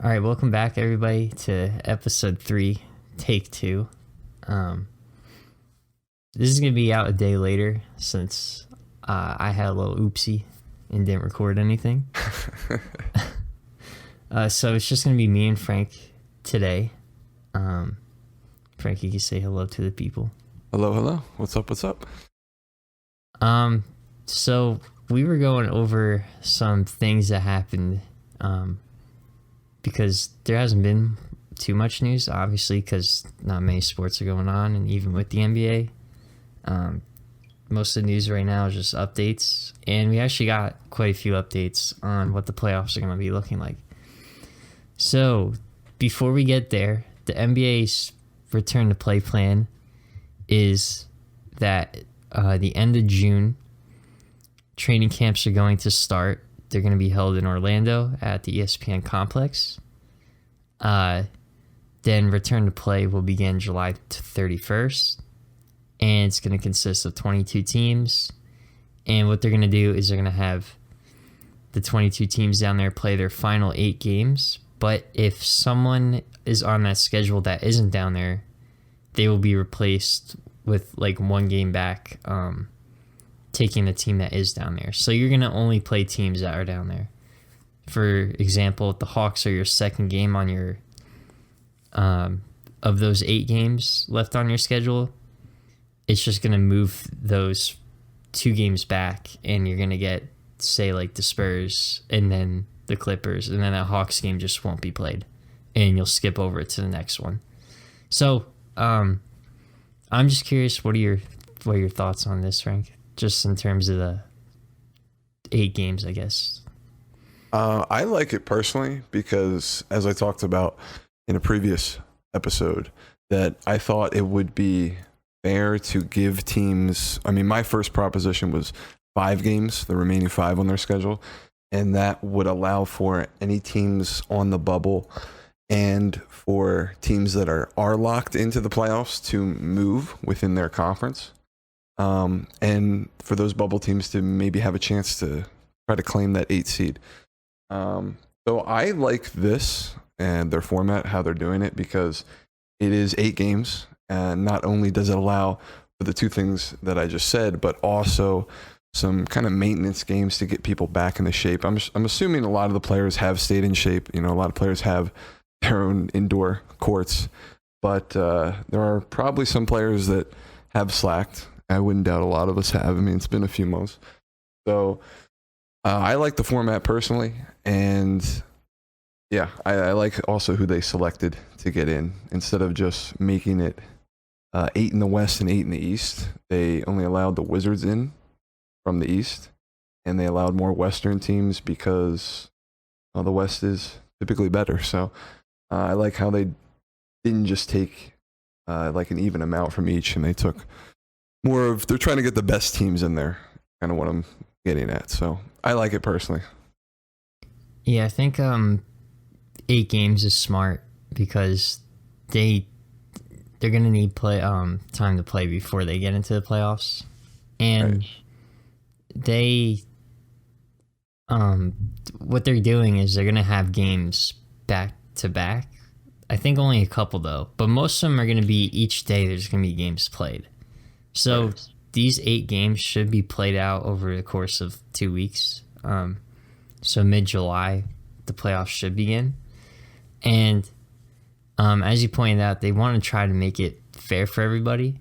All right, welcome back, everybody, to episode 3, take 2. This is going to be out a day later since I had a little oopsie and didn't record anything. So it's just going to be me and Frank today. Frank, you can say hello to the people. Hello. What's up? So we were going over some things that happened because there hasn't been too much news, obviously, because not many sports are going on, and even with the NBA, most of the news right now is just updates, and we actually got quite a few updates on what the playoffs are going to be looking like. So before we get there, the NBA's return to play plan is that the end of June, training camps are going to start. They're going to be held in Orlando at the ESPN complex. Then return to play will begin July 31st. And it's going to consist of 22 teams. And what they're going to do is they're going to have the 22 teams down there play their final 8 games. But if someone is on that schedule that isn't down there, they will be replaced with like one game back, taking the team that is down there. So you're going to only play teams that are down there. For example, if the Hawks are your second game on your, of those 8 games left on your schedule, it's just going to move those 2 games back, and you're going to get, say, like the Spurs and then the Clippers, and then that Hawks game just won't be played, and you'll skip over it to the next one. So, I'm just curious, what are your thoughts on this, Frank? Just in terms of the 8 games, I guess. I like it personally because, as I talked about in a previous episode, that I thought it would be fair to give teams, my first proposition was 5 games, the remaining 5 on their schedule, and that would allow for any teams on the bubble and for teams that are locked into the playoffs to move within their conference. And for those bubble teams to maybe have a chance to try to claim that 8 seed. So I like this and their format, how they're doing it, because it is 8 games. And not only does it allow for the 2 things that I just said, but also some kind of maintenance games to get people back in the shape. I'm assuming a lot of the players have stayed in shape. A lot of players have their own indoor courts, but there are probably some players that have slacked. I wouldn't doubt a lot of us have. It's been a few months. So I like the format personally. And yeah, I like also who they selected to get in. Instead of just making it 8 in the West and 8 in the East, they only allowed the Wizards in from the East. And they allowed more Western teams because the West is typically better. So I like how they didn't just take like an even amount from each, and they took more of, they're trying to get the best teams in there, kind of what I'm getting at. So I like it personally. Yeah, I think 8 games is smart because they're gonna need time to play before they get into the playoffs, and they what they're doing is they're gonna have games back to back. I think only a couple though, but most of them are gonna be each day. There's gonna be games played. So these 8 games should be played out over the course of 2 weeks. So mid-July, the playoffs should begin. And as you pointed out, they want to try to make it fair for everybody.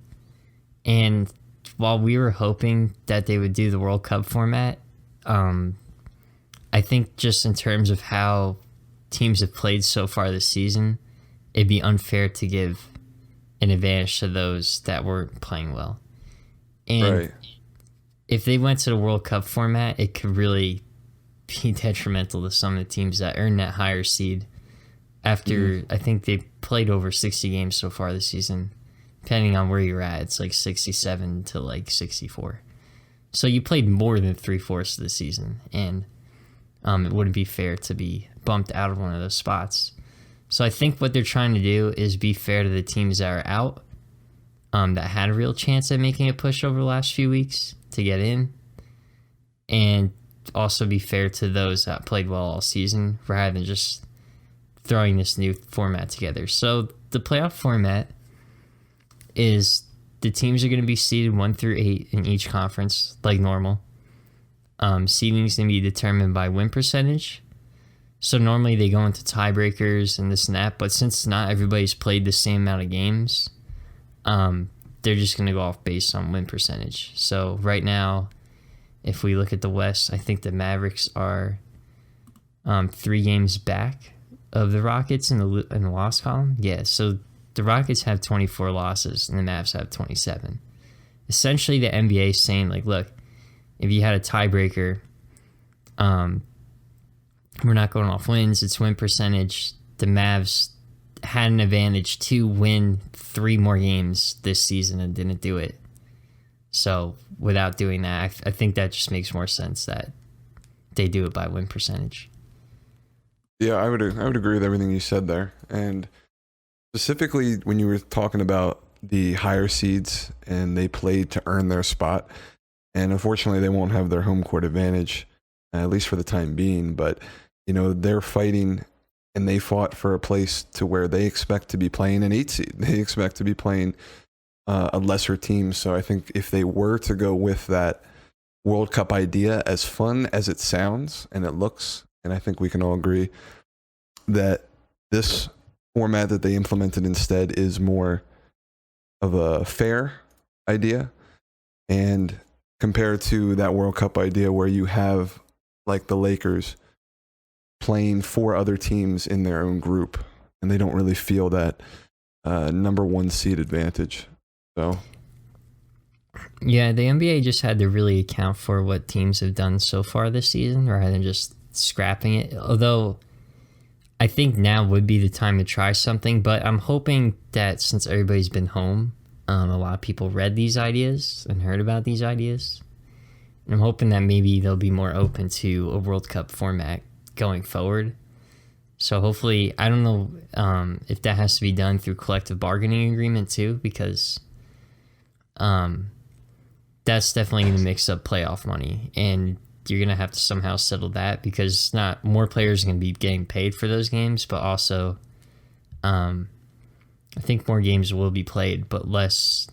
And while we were hoping that they would do the World Cup format, I think just in terms of how teams have played so far this season, it'd be unfair to give an advantage to those that weren't playing well. And if they went to the World Cup format, it could really be detrimental to some of the teams that earned that higher seed after, I think they played over 60 games so far this season. Depending on where you're at, it's like 67 to like 64. So you played more than 3/4 of the season, and it wouldn't be fair to be bumped out of one of those spots. So I think what they're trying to do is be fair to the teams that are out, that had a real chance at making a push over the last few weeks to get in, and also be fair to those that played well all season rather than just throwing this new format together. So the playoff format is the teams are going to be seeded 1 through 8 in each conference, like normal. Seeding is going to be determined by win percentage. So normally they go into tiebreakers and this and that, but since not everybody's played the same amount of games, they're just going to go off based on win percentage. So right now, if we look at the West, I think the Mavericks are 3 games back of the Rockets in the loss column. Yeah, so the Rockets have 24 losses and the Mavs have 27. Essentially, the NBA is saying, like, look, if you had a tiebreaker, we're not going off wins, it's win percentage. The Mavs had an advantage to win 3 more games this season and didn't do it. So without doing that, I think that just makes more sense that they do it by win percentage. Yeah, I would agree with everything you said there. And specifically when you were talking about the higher seeds and they played to earn their spot, and unfortunately they won't have their home court advantage, at least for the time being, but you know, they're fighting and they fought for a place to where they expect to be playing an 8 seed. They expect to be playing a lesser team. So I think if they were to go with that World Cup idea, as fun as it sounds and it looks, and I think we can all agree that this format that they implemented instead is more of a fair idea, and compared to that World Cup idea where you have like the Lakers playing 4 other teams in their own group, and they don't really feel that number 1 seed advantage. So yeah, the NBA just had to really account for what teams have done so far this season rather than just scrapping it. Although I think now would be the time to try something, but I'm hoping that since everybody's been home, a lot of people read these ideas and heard about these ideas. And I'm hoping that maybe they'll be more open to a World Cup format going forward. So hopefully, I don't know if that has to be done through collective bargaining agreement too, because that's definitely going to mix up playoff money, and you're going to have to somehow settle that because not more players are going to be getting paid for those games, but also I think more games will be played, but less.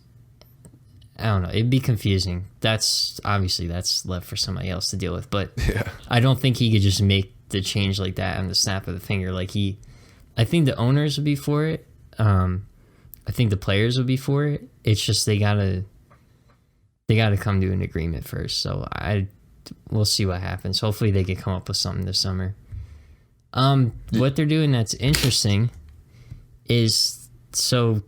I don't know. It'd be confusing. That's left for somebody else to deal with, but yeah. I don't think he could just make the change like that on the snap of the finger. I think the owners would be for it. I think the players would be for it. It's just they gotta come to an agreement first. So we'll see what happens. Hopefully they can come up with something this summer. What they're doing that's interesting is, so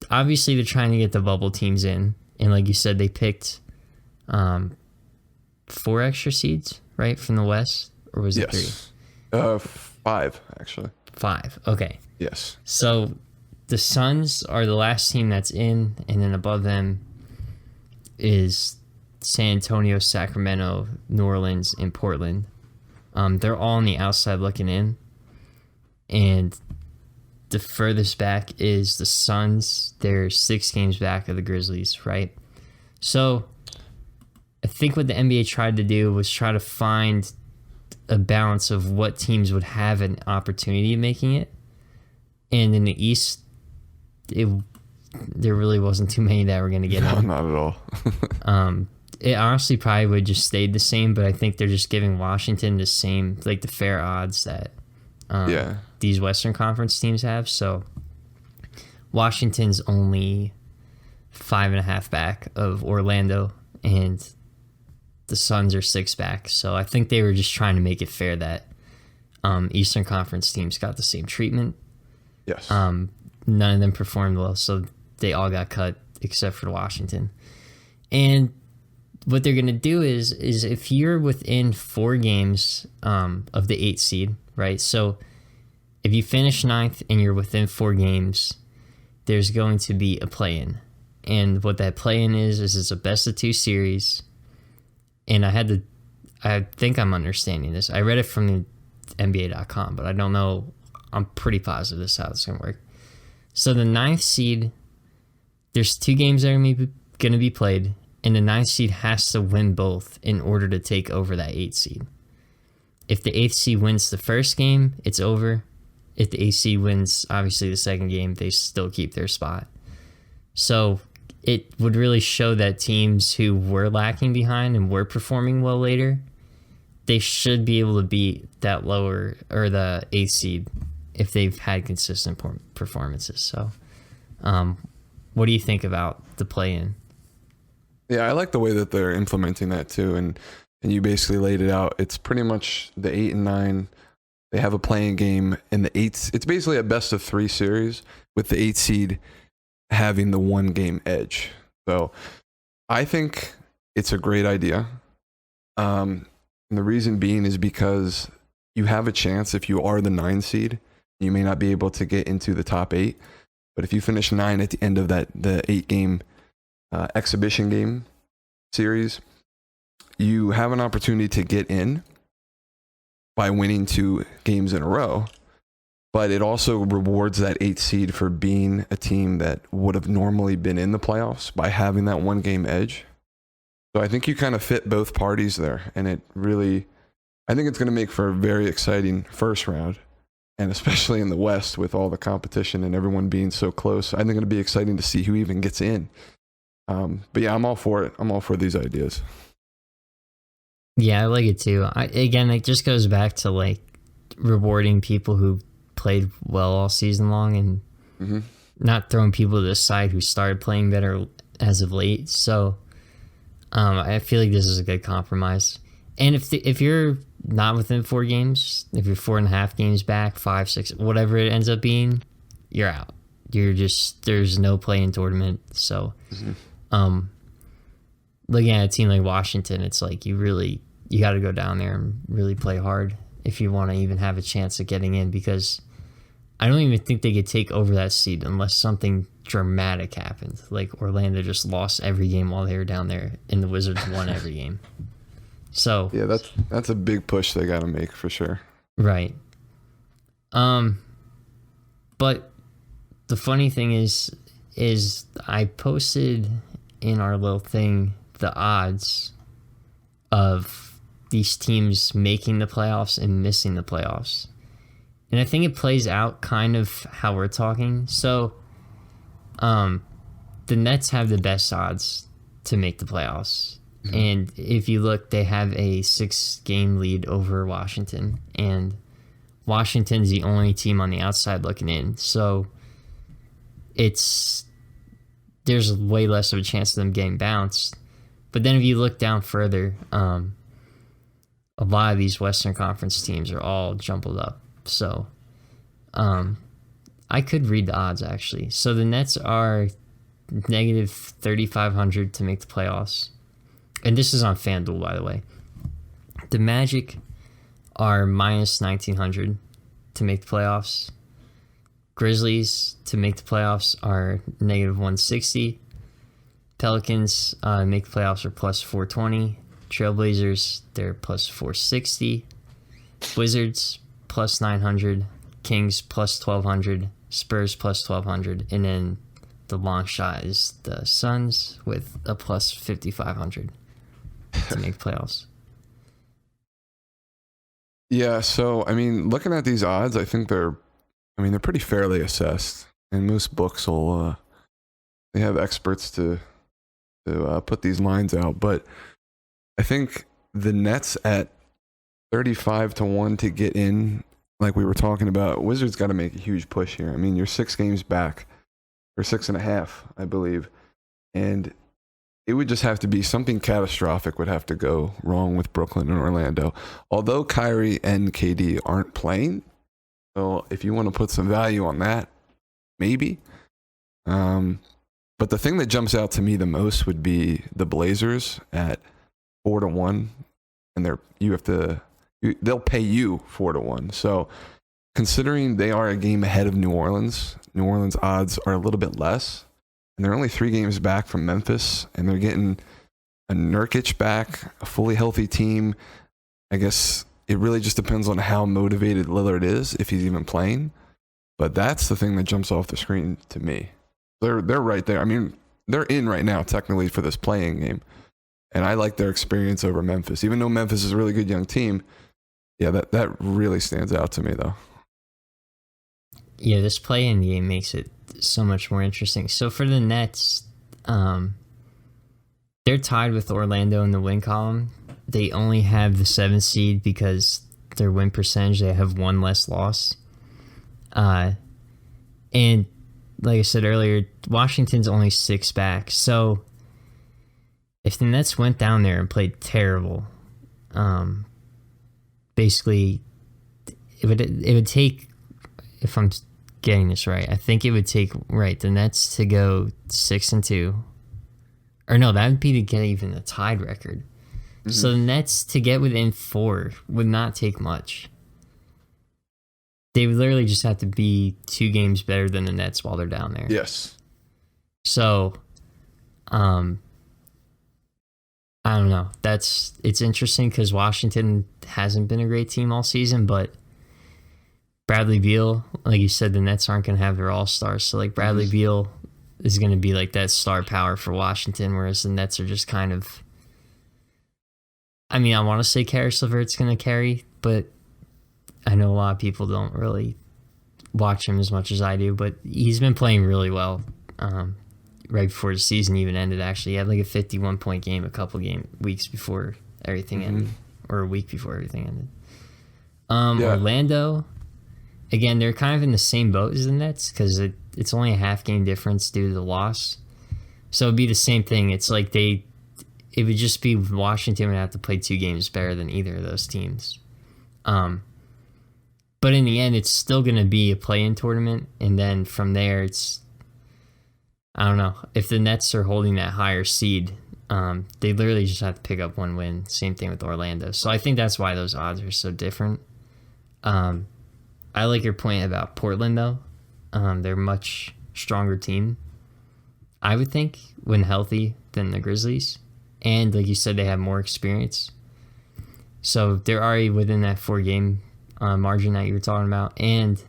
obviously they're trying to get the bubble teams in, and like you said, they picked 4 extra seeds, right, from the West, or was it 3? 5 actually. 5. Okay. Yes. So the Suns are the last team that's in, and then above them is San Antonio, Sacramento, New Orleans, and Portland. They're all on the outside looking in, and the furthest back is the Suns. They're 6 games back of the Grizzlies, right? So I think what the NBA tried to do was try to find a balance of what teams would have an opportunity of making it. And in the East, there really wasn't too many that were going to get in. Not at all. It honestly probably would just stayed the same, but I think they're just giving Washington the same, like the fair odds that these Western Conference teams have. So Washington's only 5.5 back of Orlando, and the Suns are 6 back. So I think they were just trying to make it fair that Eastern Conference teams got the same treatment. Yes. None of them performed well, so they all got cut except for Washington. And what they're going to do is if you're within 4 games of the 8 seed, right? So if you finish 9th and you're within 4 games, there's going to be a play-in. And what that play-in is it's a best-of-2 series. And I think I'm understanding this. I read it from the NBA.com, but I don't know. I'm pretty positive this is how it's going to work. So the 9th seed, there's 2 games that are going to be played, and the 9th seed has to win both in order to take over that 8th seed. If the 8th seed wins the first game, it's over. if the AC wins, obviously the second game, they still keep their spot. So it would really show that teams who were lacking behind and were performing well later, they should be able to beat that lower or the 8th seed if they've had consistent performances. So what do you think about the play-in? Yeah, I like the way that they're implementing that too, and you basically laid it out. It's pretty much the 8 and 9. They have a playing game, and the 8. It's basically a best of 3 series with the 8 seed having the 1 game edge. So I think it's a great idea. And the reason being is because you have a chance if you are the 9 seed. You may not be able to get into the top 8, but if you finish 9 at the end of the 8 game exhibition game series, you have an opportunity to get in by winning 2 games in a row. But it also rewards that 8th seed for being a team that would have normally been in the playoffs by having that 1 game edge. So I think you kind of fit both parties there, and it really, I think it's going to make for a very exciting first round. And especially in the West with all the competition and everyone being so close, I think it'll be exciting to see who even gets in. But yeah, I'm all for it. I'm all for these ideas. Yeah, I like it too. Again, it just goes back to like rewarding people who played well all season long and not throwing people to the side who started playing better as of late. So I feel like this is a good compromise. And if you're not within 4 games, if you're 4.5 games back, 5, 6, whatever it ends up being, you're out. There's no play-in tournament. So looking at a team like Washington, it's like you got to go down there and really play hard if you want to even have a chance of getting in, because I don't even think they could take over that seed unless something dramatic happened. Like Orlando just lost every game while they were down there and the Wizards won every game. So yeah, that's a big push they got to make for sure. Right. But the funny thing is I posted in our little thing the odds of these teams making the playoffs and missing the playoffs. And I think it plays out kind of how we're talking. So the Nets have the best odds to make the playoffs. And if you look, they have a 6-game lead over Washington. And Washington's the only team on the outside looking in. So there's way less of a chance of them getting bounced. But then if you look down further, a lot of these Western Conference teams are all jumbled up. So I could read the odds, actually. So the Nets are negative 3,500 to make the playoffs. And this is on FanDuel, by the way. The Magic are minus 1,900 to make the playoffs. Grizzlies to make the playoffs are negative 160. Pelicans make the playoffs are plus 420. Trailblazers, they're plus 460. Wizards, plus 900. Kings, plus 1,200. Spurs, plus 1,200. And then the long shot is the Suns with a plus 5,500 to make playoffs. Yeah, so I mean, looking at these odds, I think they're pretty fairly assessed, and most books will they have experts to put these lines out. But I think the Nets at 35-1 to get in, like we were talking about, Wizards got to make a huge push here. I mean, you're 6 games back, or 6.5, I believe, and it would just have to be something catastrophic would have to go wrong with Brooklyn and Orlando. Although Kyrie and KD aren't playing, so if you want to put some value on that, maybe. But the thing that jumps out to me the most would be the Blazers at 4-1, and they'll pay you 4-1. So considering they are a game ahead of New Orleans odds are a little bit less. And they're only 3 games back from Memphis, and they're getting a Nurkic back, a fully healthy team. I guess it really just depends on how motivated Lillard is, if he's even playing. But that's the thing that jumps off the screen to me. They're right there. I mean, they're in right now, technically, for this playing game. And I like their experience over Memphis. Even though Memphis is a really good young team, yeah, that really stands out to me, though. Yeah, this play-in game makes it so much more interesting. So for the Nets, they're tied with Orlando in the win column. They only have the 7th seed because their win percentage, they have one less loss. And like I said earlier, Washington's only 6 back. So if the Nets went down there and played terrible, basically it would take, if I'm getting this right, I think it would take the Nets to go 6-2, or no, that would be to get even a tied record. Mm-hmm. So the Nets to get within 4 would not take much. They would literally just have to be 2 games better than the Nets while they're down there. Yes. So, I don't know. It's interesting because Washington hasn't been a great team all season, but Bradley Beal, like you said, the Nets aren't going to have their all-stars. So, like, Bradley Beal is going to be like that star power for Washington, whereas the Nets are just kind of, I mean, I want to say Karis LeVert's going to carry, but I know a lot of people don't really watch him as much as I do, but he's been playing really well right before the season even ended, actually. He had like a 51-point game a couple weeks before everything ended, or a week before everything ended. Orlando, again, they're kind of in the same boat as the Nets because it's only a half-game difference due to the loss. So it'd be the same thing. It's like it would just be Washington would have to play 2 games better than either of those teams. But in the end, it's still going to be a play-in tournament, and then from there, it's, I don't know, if the Nets are holding that higher seed, they literally just have to pick up 1 win. Same thing with Orlando. So I think that's why those odds are so different. I like your point about Portland, though. They're a much stronger team, I would think, when healthy, than the Grizzlies. And like you said, they have more experience. So they're already within that 4-game margin that you were talking about, and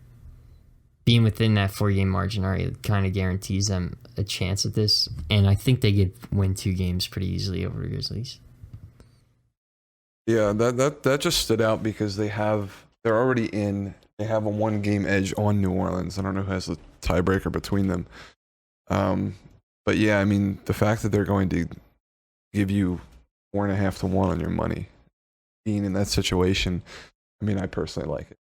being within that 4-game margin already kind of guarantees them a chance at this. And I think they could win 2 games pretty easily over the Grizzlies. Yeah, that just stood out because they're already in. They have a 1-game edge on New Orleans. I don't know who has the tiebreaker between them. But yeah, I mean, the fact that they're going to give you 4.5 to 1 on your money, being in that situation, I mean, I personally like it.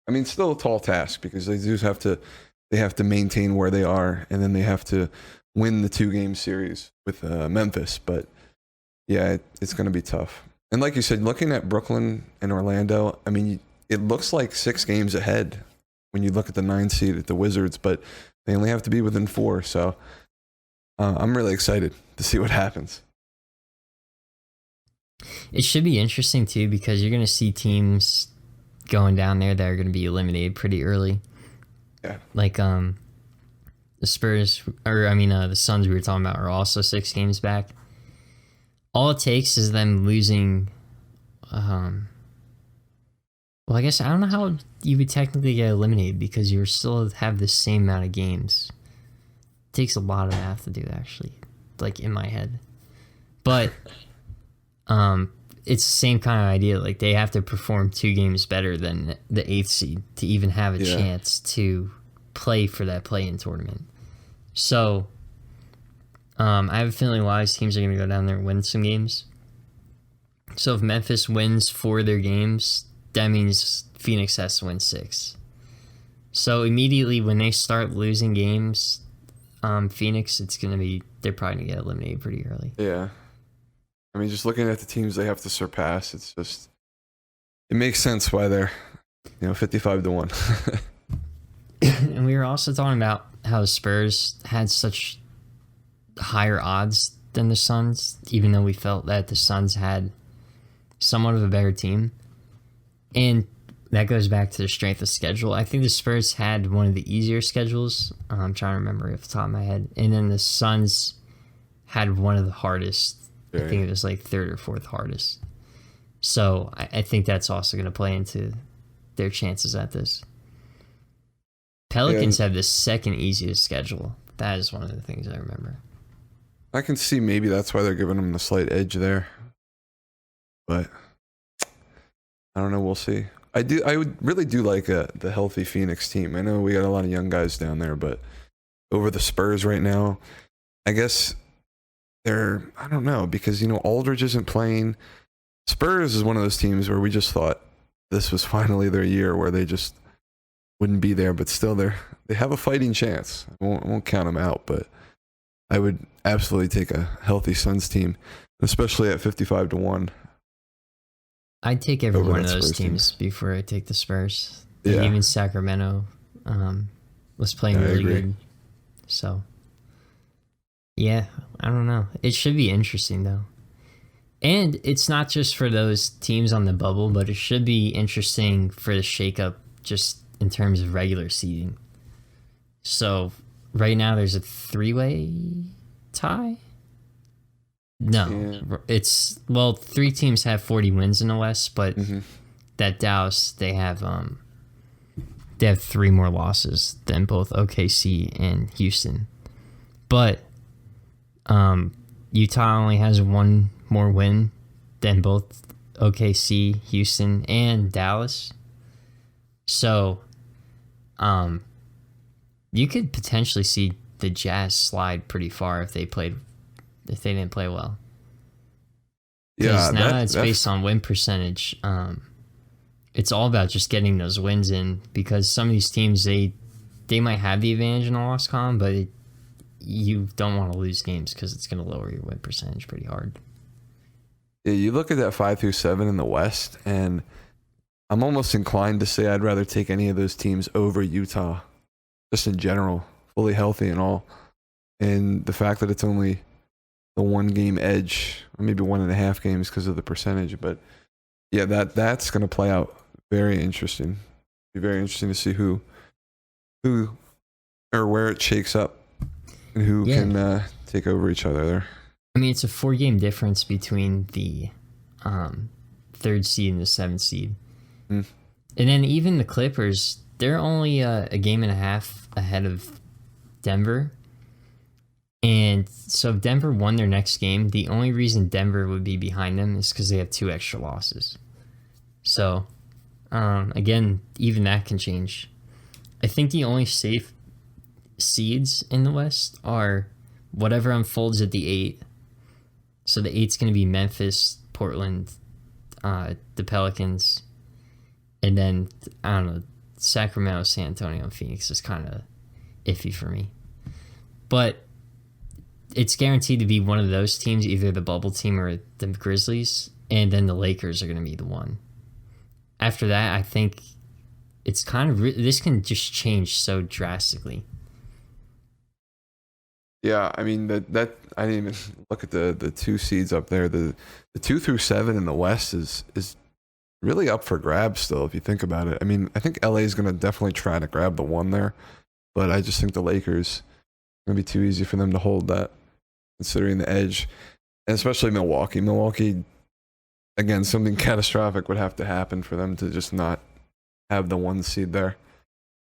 I mean, still a tall task because they have to maintain where they are, and then they have to win the 2-game series with Memphis. But yeah, it's going to be tough. And like you said, looking at Brooklyn and Orlando, I mean, it looks like 6 games ahead when you look at the 9 seed at the Wizards, but they only have to be within 4. So I'm really excited to see what happens. It should be interesting too because you're going to see teams going down there that are going to be eliminated pretty early. Yeah. Like the Spurs, the Suns we were talking about are also 6 games back. All it takes is them losing. Well, I guess I don't know how you would technically get eliminated because you still have the same amount of games. It takes a lot of math to do, actually, like in my head. But it's the same kind of idea. Like they have to perform 2 games better than the 8th seed to even have a chance to play for that play-in tournament. So I have a feeling a lot of teams are going to go down there and win some games. So if Memphis wins 4 of their games, that means Phoenix has to win 6. So immediately when they start losing games, Phoenix, they're probably going to get eliminated pretty early. Yeah. I mean, just looking at the teams they have to surpass, it makes sense why they're, 55 to 1. And we were also talking about how the Spurs had such higher odds than the Suns, even though we felt that the Suns had somewhat of a better team. And that goes back to the strength of schedule. I think the Spurs had one of the easier schedules. I'm trying to remember off the top of my head. And then the Suns had one of the hardest. I think it was like 3rd or 4th hardest. So I think that's also going to play into their chances at this. Pelicans have the 2nd easiest schedule. That is one of the things I remember. I can see maybe that's why they're giving them the slight edge there. But I don't know. We'll see. I would really do like the healthy Phoenix team. I know we got a lot of young guys down there, but over the Spurs right now, I guess I don't know, because Aldridge isn't playing. Spurs is one of those teams where we just thought this was finally their year where they just wouldn't be there, but still they have a fighting chance. I won't count them out, but I would absolutely take a healthy Suns team, especially at 55-1. I'd take every one of those teams before I take the Spurs. Yeah. And even Sacramento was playing really good. So, yeah, I don't know. It should be interesting, though. And it's not just for those teams on the bubble, but it should be interesting for the shakeup just in terms of regular seeding. So, right now there's a 3-way tie? No. Yeah. 3 teams have 40 wins in the West, but that Dallas, they have 3 more losses than both OKC and Houston. But Utah only has 1 more win than both OKC, Houston, and Dallas. So, you could potentially see the Jazz slide pretty far if they didn't play well. Yeah, now it's based on win percentage. It's all about just getting those wins in, because some of these teams they might have the advantage in the loss column, but you don't want to lose games because it's going to lower your win percentage pretty hard. Yeah, you look at that 5-7 in the West, and I'm almost inclined to say I'd rather take any of those teams over Utah, just in general, fully healthy and all. And the fact that it's only the 1 game edge, or maybe 1.5 games because of the percentage. But yeah, that's going to play out very interesting. Be very interesting to see who or where it shakes up and who can take over each other there. I mean, it's a 4-game difference between the 3rd seed and the 7th seed. And then even the Clippers, they're only a game and a half ahead of Denver. And so if Denver won their next game, the only reason Denver would be behind them is because they have 2 extra losses. So, again, even that can change. I think the only safe seeds in the West are whatever unfolds at the 8. So the 8's going to be Memphis, Portland, the Pelicans, and then, I don't know, Sacramento, San Antonio, and Phoenix is kind of iffy for me. But it's guaranteed to be one of those teams, either the bubble team or the Grizzlies, and then the Lakers are going to be the one. After that, I think it's kind of this can just change so drastically. Yeah, I mean that I didn't even look at the 2 seeds up there. The 2 through 7 in the West is really up for grabs still, if you think about it. I mean, I think LA is going to definitely try to grab the 1 there, but I just think the Lakers going to be too easy for them to hold that, considering the edge, and especially Milwaukee. Milwaukee, again, something catastrophic would have to happen for them to just not have the 1 seed there.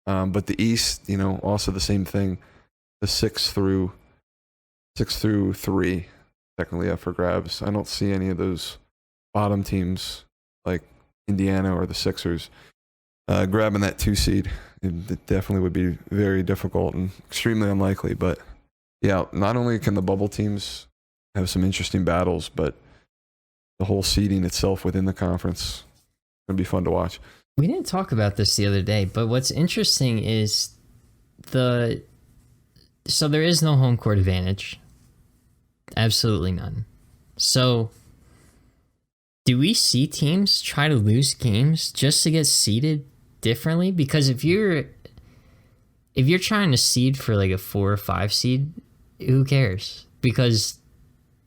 But the East, also the same thing. The 6 through 3 technically up for grabs. I don't see any of those bottom teams like Indiana or the Sixers grabbing that 2 seed. It definitely would be very difficult and extremely unlikely. But yeah, not only can the bubble teams have some interesting battles, but the whole seeding itself within the conference is going to be fun to watch. We didn't talk about this the other day, but what's interesting is so there is no home court advantage. Absolutely none. So do we see teams try to lose games just to get seeded differently? Because if you're trying to seed for like a 4 or 5 seed, who cares? Because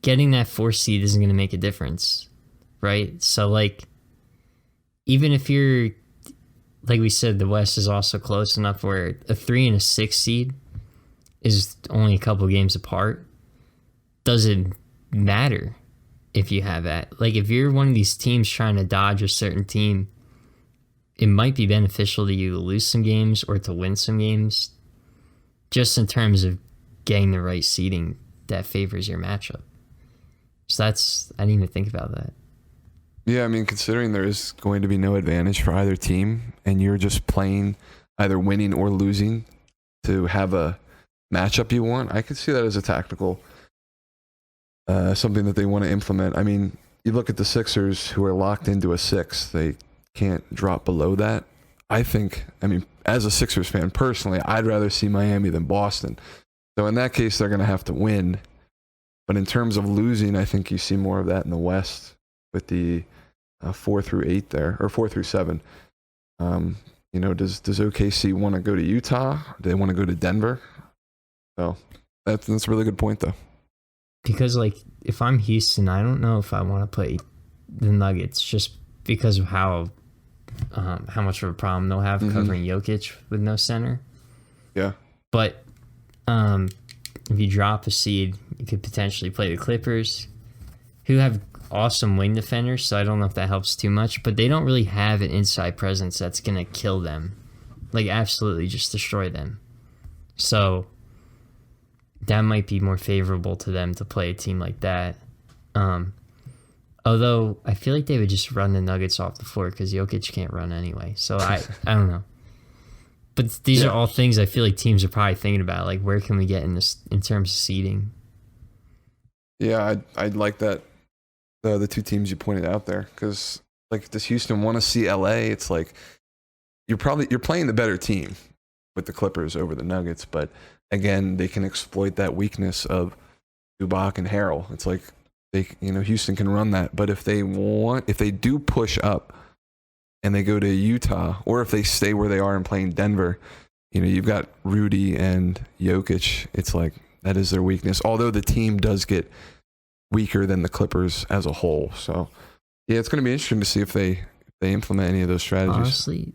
getting that 4 seed isn't going to make a difference, right? So like, even if you're, like we said, the West is also close enough where a 3 and a 6 seed is only a couple games apart. Doesn't matter if you have that. Like, if you're one of these teams trying to dodge a certain team, it might be beneficial to you to lose some games or to win some games, just in terms of getting the right seeding that favors your matchup. So I didn't even think about that. Yeah, I mean, considering there is going to be no advantage for either team, and you're just playing either winning or losing to have a matchup you want, I could see that as a tactical, something that they want to implement. I mean, you look at the Sixers, who are locked into a 6. They can't drop below that. I think, I mean, as a Sixers fan, personally, I'd rather see Miami than Boston. So in that case, they're going to have to win. But in terms of losing, I think you see more of that in the West with the 4 through 8 there, or 4 through 7. You know, does OKC want to go to Utah? Do they want to go to Denver? So that's a really good point, though. Because, like, if I'm Houston, I don't know if I want to play the Nuggets just because of how much of a problem they'll have covering Jokic with no center. Yeah. But if you drop a seed, you could potentially play the Clippers, who have awesome wing defenders, so I don't know if that helps too much, but they don't really have an inside presence that's going to kill them. Like, absolutely just destroy them. So that might be more favorable to them to play a team like that. Although I feel like they would just run the Nuggets off the floor because Jokic can't run anyway. So I don't know. But these are all things I feel like teams are probably thinking about. Like, where can we get in this in terms of seeding? Yeah, I'd like that. The two teams you pointed out there, because like, does Houston want to see LA? It's like you're playing the better team with the Clippers over the Nuggets, but again, they can exploit that weakness of Zubac and Harrell. It's like Houston can run that, but if they do push up and they go to Utah, or if they stay where they are and play in Denver, you've got Rudy and Jokic. It's like that is their weakness. Although the team does get weaker than the Clippers as a whole. So yeah, it's going to be interesting to see if they implement any of those strategies. Honestly,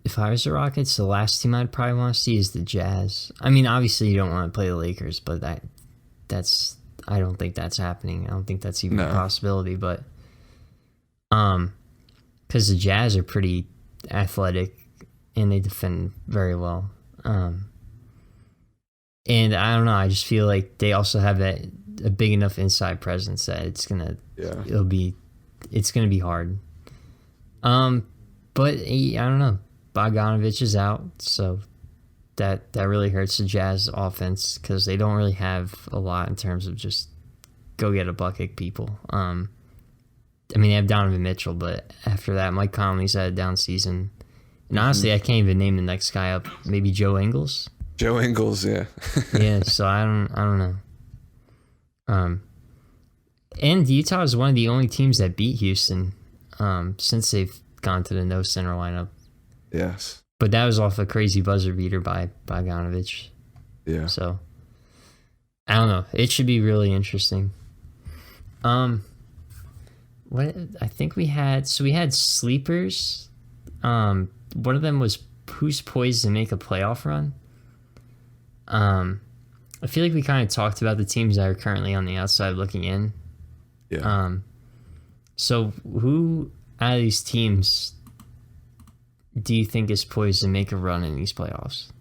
if I was the Rockets, the last team I'd probably want to see is the Jazz. I mean, obviously you don't want to play the Lakers, but that's I don't think that's happening. I don't think that's even a possibility. But because the Jazz are pretty athletic and they defend very well. And I don't know. I just feel like they also have a big enough inside presence that it's gonna be hard. But I don't know. Bogdanovich is out, so that really hurts the Jazz offense because they don't really have a lot in terms of just go get a bucket people. I mean, they have Donovan Mitchell, but after that, Mike Conley's had a down season. And honestly, I can't even name the next guy up. Maybe Joe Ingles? Joe Ingles, yeah. Yeah, so I don't know. And Utah is one of the only teams that beat Houston since they've gone to the no center lineup. Yes. But that was off a crazy buzzer beater by Bogdanovich. Yeah. So I don't know. It should be really interesting. What I think we had sleepers. One of them was who's poised to make a playoff run. I feel like we kind of talked about the teams that are currently on the outside looking in. Yeah. So who out of these teams do you think is poised to make a run in these playoffs?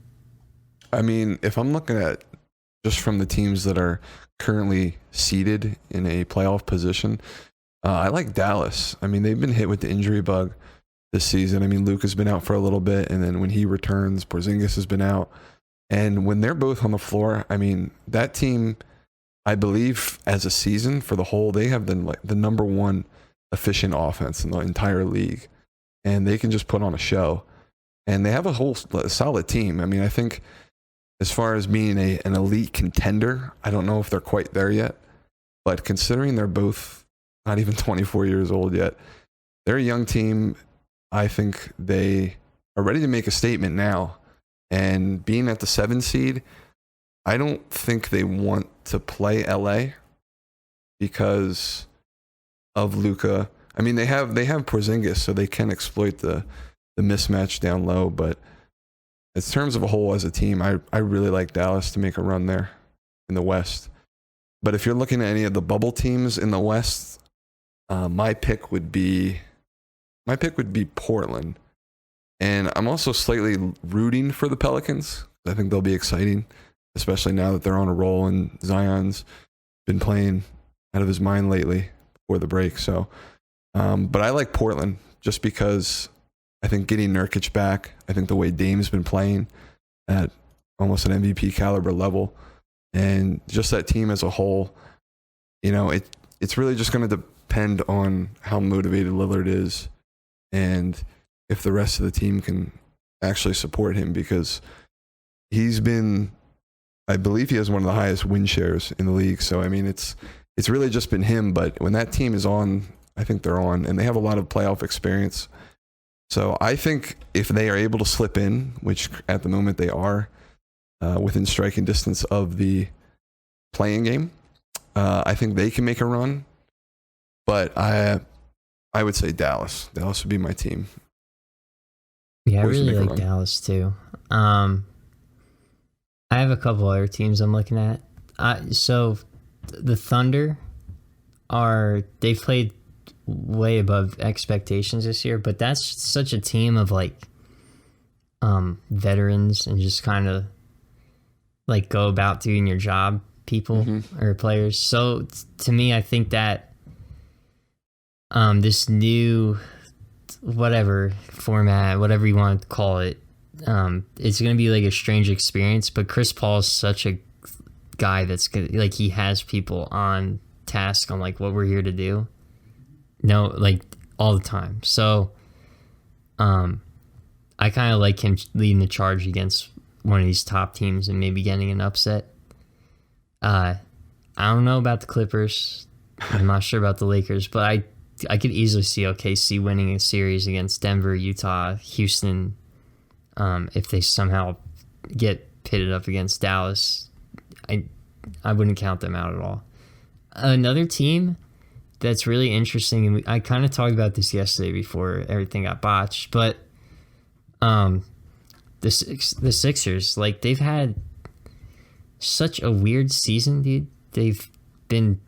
I mean, if I'm looking at just from the teams that are currently seated in a playoff position, I like Dallas. I mean, they've been hit with the injury bug this season. I mean, Luke has been out for a little bit, and then when he returns, Porzingis has been out. And when they're both on the floor, I mean, that team, I believe, as a season for the whole, they have the number one efficient offense in the entire league. And they can just put on a show. And they have a whole solid team. I mean, I think as far as being an elite contender, I don't know if they're quite there yet. But considering they're both not even 24 years old yet, they're a young team. I think they are ready to make a statement now. And being at the 7 seed, I don't think they want to play LA because of Luka. I mean, they have Porzingis, so they can exploit the mismatch down low. But in terms of a whole as a team, I really like Dallas to make a run there in the West. But if you're looking at any of the bubble teams in the West, my pick would be Portland. And I'm also slightly rooting for the Pelicans. I think they'll be exciting, especially now that they're on a roll and Zion's been playing out of his mind lately before the break. So But I like Portland just because I think getting Nurkic back, I think the way Dame's been playing at almost an MVP caliber level, and just that team as a whole, it's really just going to depend on how motivated Lillard is and if the rest of the team can actually support him, because I believe he has one of the highest win shares in the league. So, I mean, it's really just been him. But when that team is on, I think they're on, and they have a lot of playoff experience. So I think if they are able to slip in, which at the moment they are, within striking distance of the playing game, I think they can make a run. But I would say Dallas. Dallas would be my team. Yeah, I really like Dallas too. I have a couple other teams I'm looking at. So the Thunder they've played way above expectations this year, but that's such a team of like veterans and just kind of like go about doing your job people or players. So to me, I think that this new whatever format, whatever you want to call it, it's going to be like a strange experience. But Chris Paul is such a guy that's good, like he has people on task on like what we're here to do. No, like all the time. So I kind of like him leading the charge against one of these top teams and maybe getting an upset. I don't know about the Clippers. I'm not sure about the Lakers, but I could easily see OKC winning a series against Denver, Utah, Houston, if they somehow get pitted up against Dallas. I wouldn't count them out at all. Another team that's really interesting, and I kind of talked about this yesterday before everything got botched, but the Sixers, like they've had such a weird season, dude. They've been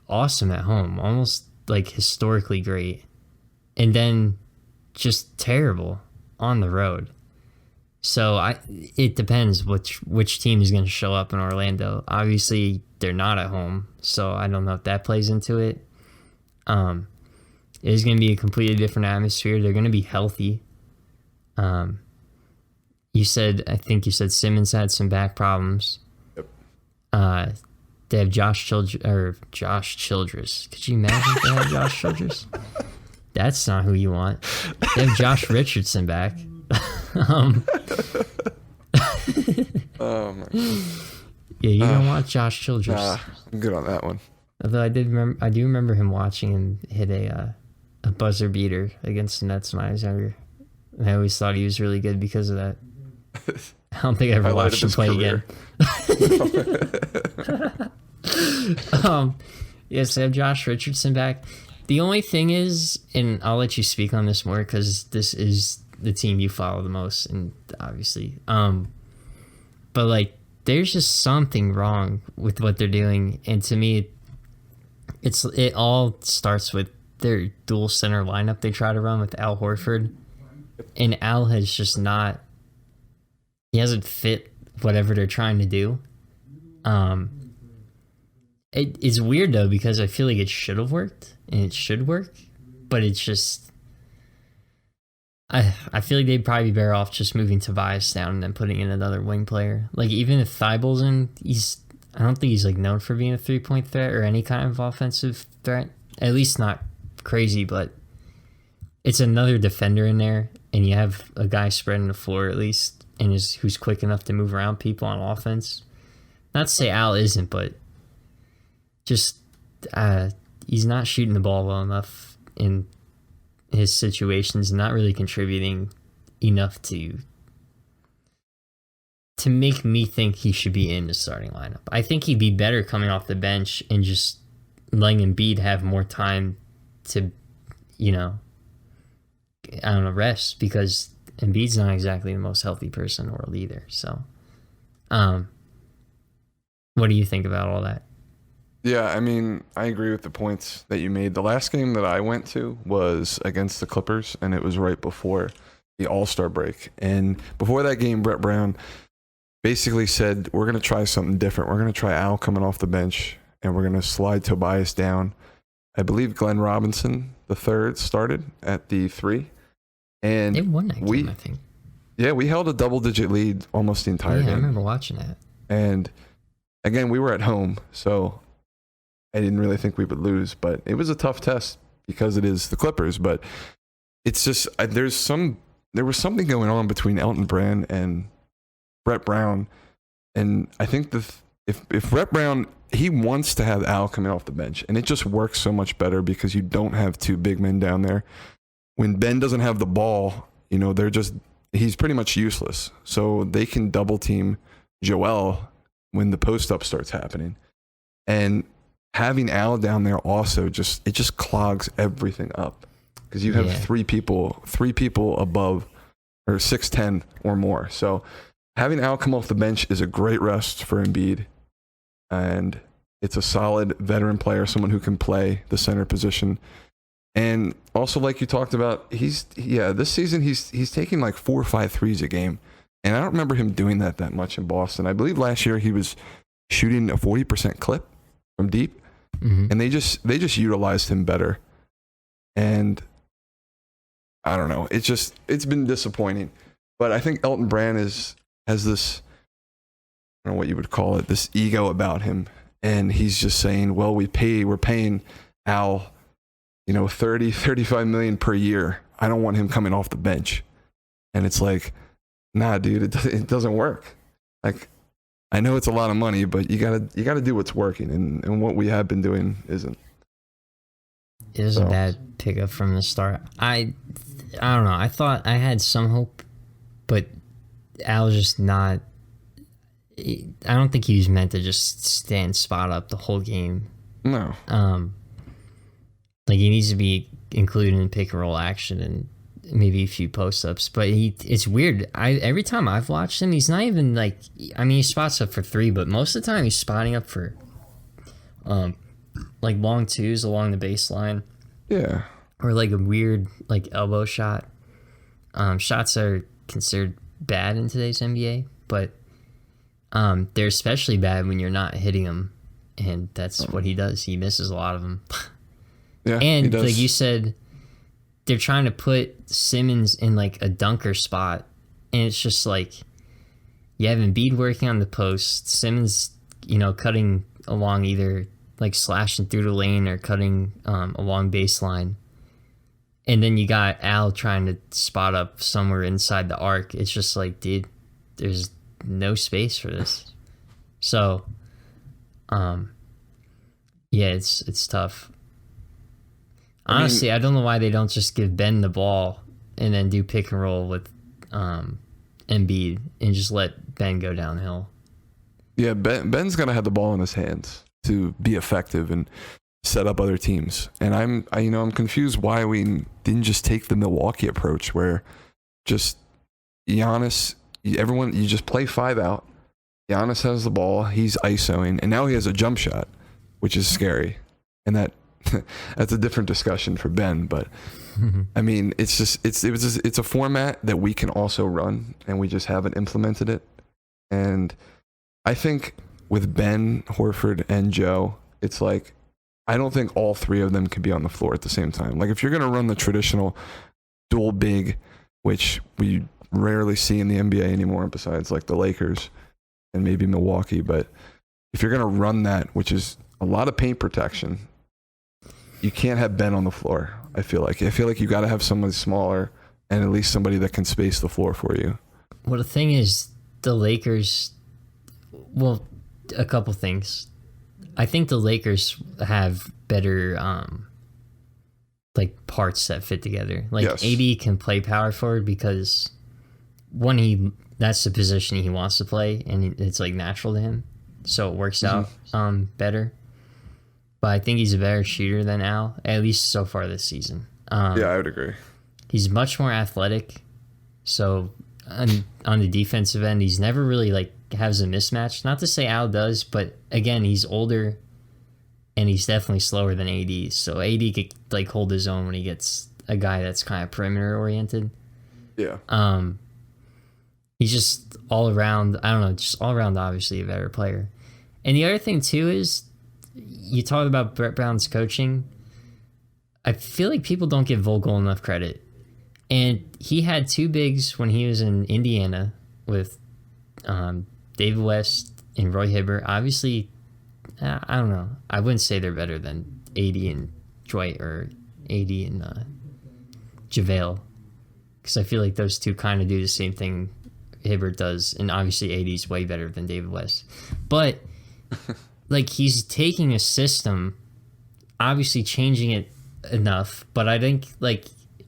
awesome at home, almost like historically great, and then just terrible on the road. So it depends which team is going to show up in Orlando. Obviously, they're not at home, so I don't know if that plays into it. It is going to be a completely different atmosphere. They're going to be healthy. I think you said Simmons had some back problems. Yep. They have Josh Childress. Could you imagine if they had Josh Childress? That's not who you want. They have Josh Richardson back. Oh my God. Yeah, you don't want Josh Childress. Nah, I'm good on that one. Although I do remember him watching him hit a buzzer beater against the Nets when I was younger. And I always thought he was really good because of that. I don't think I ever watched him play again. Yes, they have Josh Richardson back. The only thing is, and I'll let you speak on this more because this is the team you follow the most, and obviously, but like, there's just something wrong with what they're doing, and to me, it all starts with their dual center lineup they try to run with Al Horford, and Al has just not. He hasn't fit whatever they're trying to do. It's weird though because I feel like it should have worked and it should work, but it's just. I feel like they'd probably be better off just moving Tobias down and then putting in another wing player. Like even if Thibault's in, I don't think he's like known for being a 3-point threat or any kind of offensive threat. At least not crazy, but it's another defender in there, and you have a guy spreading the floor at least, and who's quick enough to move around people on offense. Not to say Al isn't, but just he's not shooting the ball well enough in his situations, not really contributing enough to make me think he should be in the starting lineup. I think he'd be better coming off the bench and just letting Embiid have more time to, rest, because Embiid's not exactly the most healthy person in the world either. So, what do you think about all that? Yeah, I mean, I agree with the points that you made. The last game that I went to was against the Clippers, and it was right before the All-Star break. And before that game, Brett Brown basically said, we're going to try something different. We're going to try Al coming off the bench, and we're going to slide Tobias down. I believe Glenn Robinson, the third started at the 3. And They won that game, I think. Yeah, we held a double-digit lead almost the entire game. I remember watching that. And again, we were at home, so I didn't really think we would lose. But it was a tough test because it is the Clippers. But it's just there was something going on between Elton Brand and Brett Brown, and I think if Brett Brown, he wants to have Al coming off the bench, and it just works so much better because you don't have two big men down there. When Ben doesn't have the ball, he's pretty much useless. So they can double team Joel when the post up starts happening. And having Al down there also just clogs everything up because you have three people above or 6'10" or more. So having Al come off the bench is a great rest for Embiid. And it's a solid veteran player, someone who can play the center position. And also, like you talked about, this season he's taking like 4 or 5 threes a game. And I don't remember him doing that much in Boston. I believe last year he was shooting a 40% clip from deep. Mm-hmm. And they just utilized him better. And I don't know. It's been disappointing. But I think Elton Brand has this, I don't know what you would call it, this ego about him. And he's just saying, well, we're paying Al, 35 million per year. I don't want him coming off the bench. And it's like, nah, dude, it doesn't work. Like, I know it's a lot of money, but you gotta do what's working, and what we have been doing isn't. It was a bad pickup from the start. I don't know. I thought I had some hope, but Al's just not. I don't think he was meant to just stand spot up the whole game. No. Like he needs to be included in pick and roll action and maybe a few post ups. But it's weird. Every time I've watched him, he's not even like. I mean, he spots up for 3, but most of the time he's spotting up for, like long twos along the baseline. Yeah. Or like a weird like elbow shot. Shots are considered bad in today's NBA, but they're especially bad when you're not hitting them, and that's what he does. He misses a lot of them. Yeah, and like you said, they're trying to put Simmons in like a dunker spot, and it's just like you have Embiid working on the post, Simmons, cutting along either like slashing through the lane or cutting along baseline, and then you got Al trying to spot up somewhere inside the arc. It's just like, dude, there's no space for this. So, it's tough. Honestly, I don't know why they don't just give Ben the ball and then do pick and roll with Embiid and just let Ben go downhill. Yeah, Ben's gonna have the ball in his hands to be effective and set up other teams. And I'm confused why we didn't just take the Milwaukee approach where just Giannis, you just play 5 out. Giannis has the ball, he's isoing, and now he has a jump shot, which is scary. And that's a different discussion for Ben, but I mean, it's a format that we can also run, and we just haven't implemented it. And I think with Ben, Horford, and Joe, it's like I don't think all 3 of them can be on the floor at the same time. Like if you're gonna run the traditional dual big, which we rarely see in the NBA anymore, besides like the Lakers and maybe Milwaukee, but if you're gonna run that, which is a lot of paint protection, you can't have Ben on the floor. I feel like you got to have somebody smaller and at least somebody that can space the floor for you. Well, the thing is, the Lakers. Well, a couple things. I think the Lakers have better, like parts that fit together. Like yes. AD can play power forward because that's the position he wants to play, and it's like natural to him, so it works out better. But I think he's a better shooter than Al, at least so far this season. Yeah, I would agree. He's much more athletic. So on the defensive end, he's never really like has a mismatch. Not to say Al does, but again, he's older and he's definitely slower than AD. So AD could like hold his own when he gets a guy that's kind of perimeter oriented. Yeah. He's just all around, obviously a better player. And the other thing too is, you talk about Brett Brown's coaching. I feel like people don't give Vogel enough credit. And he had two bigs when he was in Indiana with David West and Roy Hibbert. Obviously, I don't know. I wouldn't say they're better than AD and Dwight or AD and JaVale. Because I feel like those two kind of do the same thing Hibbert does. And obviously AD's way better than David West. But, like, he's taking a system, obviously changing it enough. But I think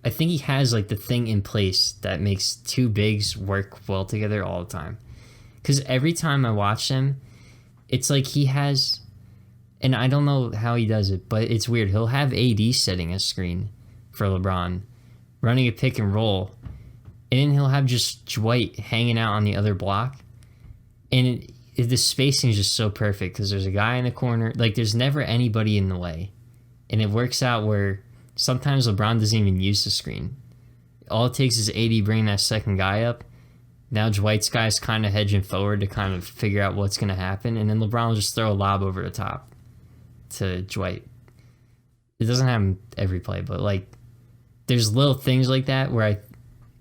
he has, like, the thing in place that makes two bigs work well together all the time. Because every time I watch him, it's like he has... And I don't know how he does it, but it's weird. He'll have AD setting a screen for LeBron, running a pick and roll, and then he'll have just Dwight hanging out on the other block. And the spacing is just so perfect because there's a guy in the corner. Like, there's never anybody in the way. And it works out where sometimes LeBron doesn't even use the screen. All it takes is AD bringing that second guy up. Now Dwight's guy's kind of hedging forward to kind of figure out what's going to happen. And then LeBron will just throw a lob over the top to Dwight. It doesn't happen every play, but, like, there's little things like that where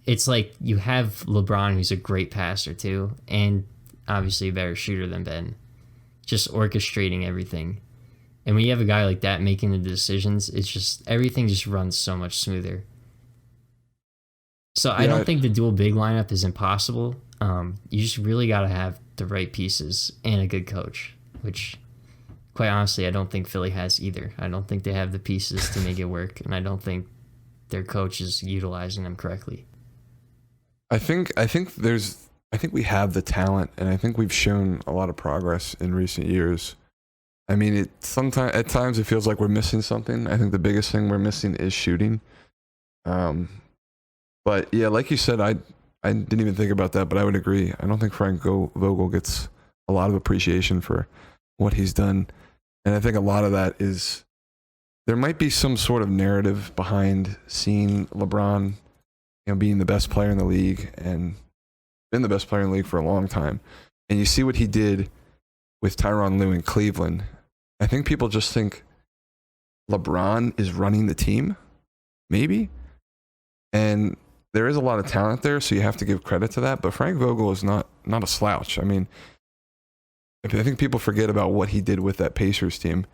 it's like you have LeBron, who's a great passer too, and obviously a better shooter than Ben, just orchestrating everything. And when you have a guy like that making the decisions, it's just everything just runs so much smoother. So yeah, I don't think the dual big lineup is impossible. You just really got to have the right pieces and a good coach, which, quite honestly, I don't think Philly has either. I don't think they have the pieces to make it work, and I don't think their coach is utilizing them correctly. I think we have the talent, and I think we've shown a lot of progress in recent years. I mean, at times it feels like we're missing something. I think the biggest thing we're missing is shooting. But yeah, like you said, I didn't even think about that, but I would agree. I don't think Frank Vogel gets a lot of appreciation for what he's done. And I think a lot of that is there might be some sort of narrative behind seeing LeBron, being the best player in the league and been the best player in the league for a long time. And you see what he did with Tyronn Lue in Cleveland. I think people just think LeBron is running the team, maybe. And there is a lot of talent there, so you have to give credit to that. But Frank Vogel is not a slouch. I mean, I think people forget about what he did with that Pacers team.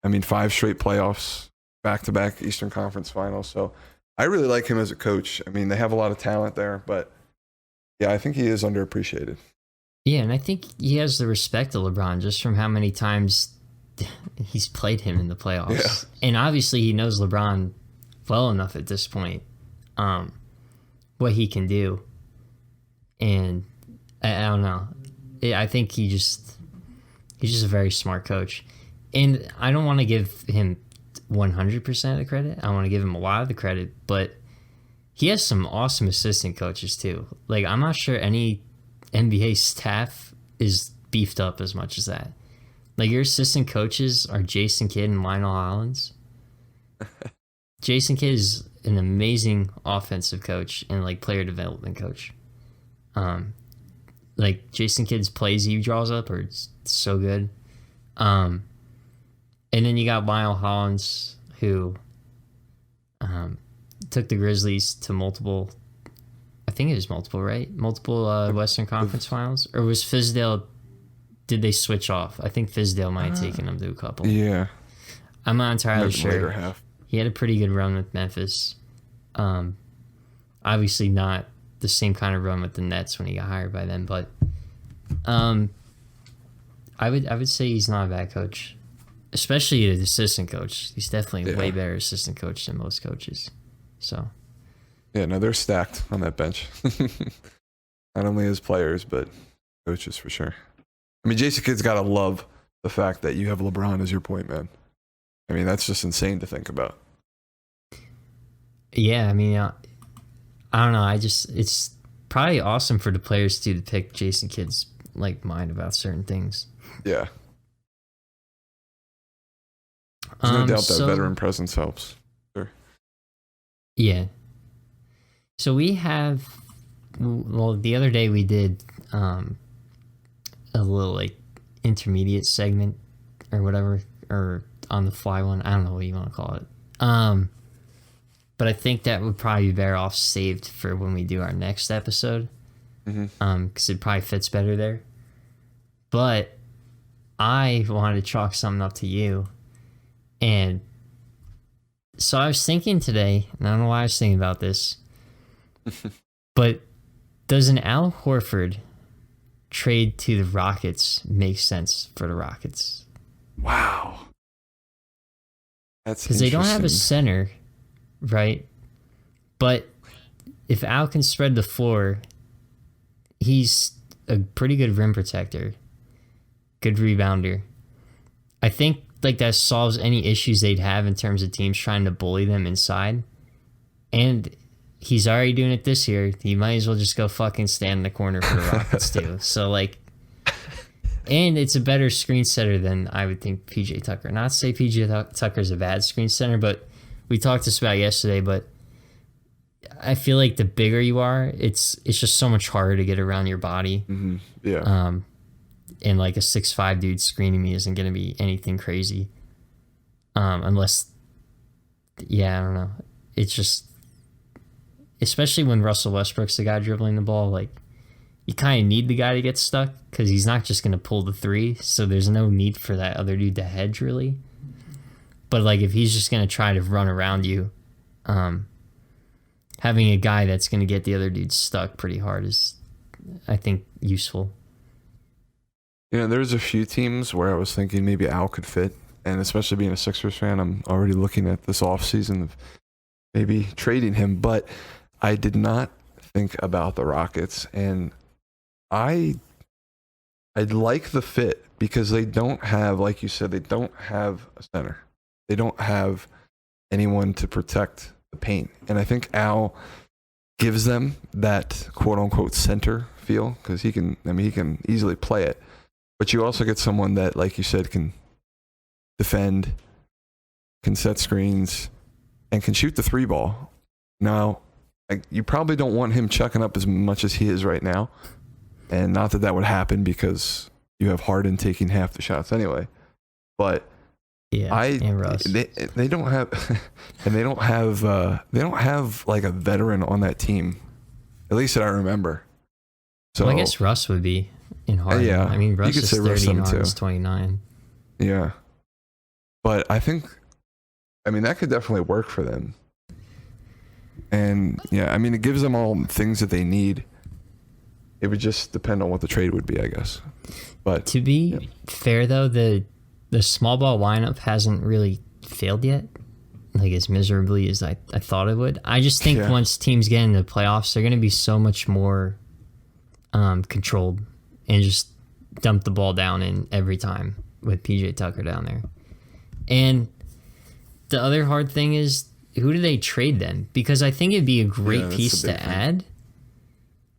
I mean, 5 straight playoffs, back-to-back Eastern Conference Finals. So I really like him as a coach. I mean, they have a lot of talent there, but yeah, I think he is underappreciated. Yeah, and I think he has the respect of LeBron just from how many times he's played him in the playoffs. Yeah. And obviously he knows LeBron well enough at this point, what he can do. And I don't know. I think he's just a very smart coach. And I don't want to give him 100% of the credit. I want to give him a lot of the credit, but he has some awesome assistant coaches too. Like, I'm not sure any NBA staff is beefed up as much as that. Like, your assistant coaches are Jason Kidd and Lionel Hollins. Jason Kidd is an amazing offensive coach and, like, player development coach. Like, Jason Kidd's plays he draws up are so good. And then you got Lionel Hollins, who took the Grizzlies to multiple, right? Multiple Western Conference Finals? Or was Fizdale, did they switch off? I think Fizdale might have taken them to a couple. Yeah. I'm not entirely sure. Later half. He had a pretty good run with Memphis. Obviously not the same kind of run with the Nets when he got hired by them, but I would say he's not a bad coach. Especially an assistant coach. He's definitely a way better assistant coach than most coaches. So, yeah, no, they're stacked on that bench. Not only as players, but coaches for sure. I mean, Jason Kidd's got to love the fact that you have LeBron as your point man. I mean, that's just insane to think about. Yeah, I mean, I don't know. It's probably awesome for the players too to pick Jason Kidd's like mind about certain things. Yeah. There's no doubt that veteran presence helps. Sure. Yeah. So we have, well, the other day we did a little like intermediate segment or whatever, or on the fly one. I don't know what you want to call it. But I think that would probably be better off saved for when we do our next episode. Because it probably fits better there. But I wanted to chalk something up to you. And so I was thinking today, and I don't know why I was thinking about this, but does an Al Horford trade to the Rockets make sense for the Rockets? Wow. That's because they don't have a center, right? But if Al can spread the floor, he's a pretty good rim protector, good rebounder. I think like that solves any issues they'd have in terms of teams trying to bully them inside. And he's already doing it this year. He might as well just go fucking stand in the corner for the Rockets too. So like, and it's a better screen setter than I would think PJ Tucker. Not to say PJ Tucker's a bad screen center, but we talked this about yesterday. But I feel like the bigger you are, it's just so much harder to get around your body. Mm-hmm. Yeah. And like a 6'5" dude screening me isn't going to be anything crazy. Unless, yeah, I don't know. It's just, especially when Russell Westbrook's the guy dribbling the ball, like you kind of need the guy to get stuck because he's not just going to pull the three. So there's no need for that other dude to hedge really. But like if he's just going to try to run around you, having a guy that's going to get the other dude stuck pretty hard is, I think, useful. Yeah, there's a few teams where I was thinking maybe Al could fit, and especially being a Sixers fan, I'm already looking at this offseason of maybe trading him, but I did not think about the Rockets, and I'd like the fit because they don't have, like you said, they don't have a center. They don't have anyone to protect the paint, and I think Al gives them that quote-unquote center feel because he can easily play it. But you also get someone that, like you said, can defend, can set screens, and can shoot the three ball. Now, you probably don't want him chucking up as much as he is right now. And not that would happen because you have Harden taking half the shots anyway. But yeah, and Russ. They don't have and they don't have like a veteran on that team. At least that I remember. So well, I guess Russ would be in Harden. Yeah, I mean, Russ is 30 and Harden's 29. Yeah. But I think, that could definitely work for them. And yeah, it gives them all things that they need. It would just depend on what the trade would be, I guess. But to be fair, though, the small ball lineup hasn't really failed yet, like as miserably as I thought it would. I just think once teams get into the playoffs, they're going to be so much more controlled and just dump the ball down in every time with PJ Tucker down there. And the other hard thing is, who do they trade then? Because I think it'd be a great piece to add,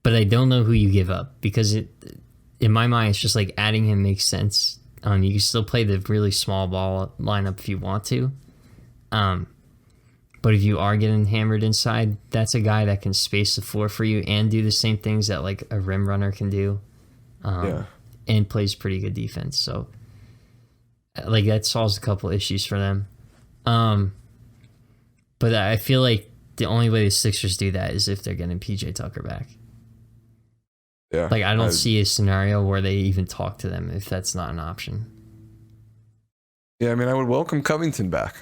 but I don't know who you give up because in my mind, it's just like adding him makes sense. You can still play the really small ball lineup if you want to. But if you are getting hammered inside, that's a guy that can space the floor for you and do the same things that like a rim runner can do. And plays pretty good defense. So like that solves a couple issues for them. But I feel like the only way the Sixers do that is if they're getting PJ Tucker back. Yeah. Like I don't see a scenario where they even talk to them if that's not an option. Yeah, I would welcome Covington back